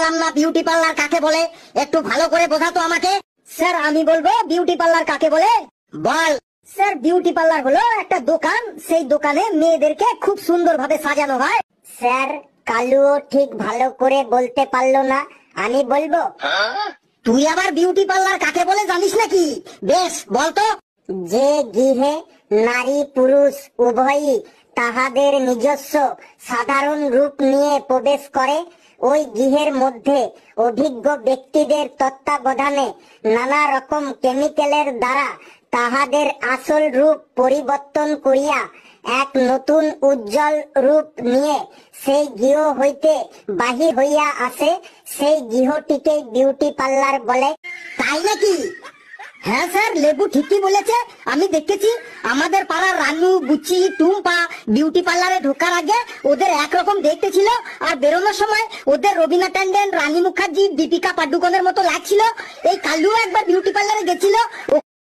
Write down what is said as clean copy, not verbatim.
বুঝলাম না beauty parlour কাকে বলে, একটু ভালো করে বোঝাতো আমাকে। স্যার আমি বলবো বিউটি পার্লার কাকে বলে। বল। স্যার বিউটি পার্লার হলো একটা দোকান, সেই দোকানে মেয়েদেরকে খুব সুন্দরভাবে সাজানো হয়। স্যার কালুও ঠিক ভালো করে বলতে পারলো না, আমি বলবো। তুই আবার বিউটি পার্লার কাকে বলে জানিস নাকি? বেশ বলতো। যে গৃহে নারী পুরুষ উভয়ই তাহাদের নিজস্ব সাধারণ রূপ নিয়ে প্রবেশ করে, ওই গৃহের মধ্যে অভিজ্ঞ ব্যক্তিদের তত্ত্বাবধানে নানা রকম কেমিক্যালের দ্বারা তাহাদের আসল রূপ পরিবর্তন করিয়া এক নতুন উজ্জ্বল রূপ নিয়ে সেই গৃহ হইতে বাহির হইয়া আসে, সেই গৃহটিকেই বিউটি পার্লার বলে। তাই নাকি? হ্যাঁ স্যার, লেবু ঠিকই বলেছে। আমি দেখেছি আমাদের পাড়ার রানু, বুচি, টুম্পা বিউটি পার্লারে ঢোকার আগে ওদের একরকম দেখতে ছিল, আর বেরোনোর সময় ওদের রবিনা ট্যান্ডন, রানী মুখার্জি, দীপিকা পাডুকোনের মতো লাগছিল। এই কালু একবার বিউটি পার্লারে গেছিল,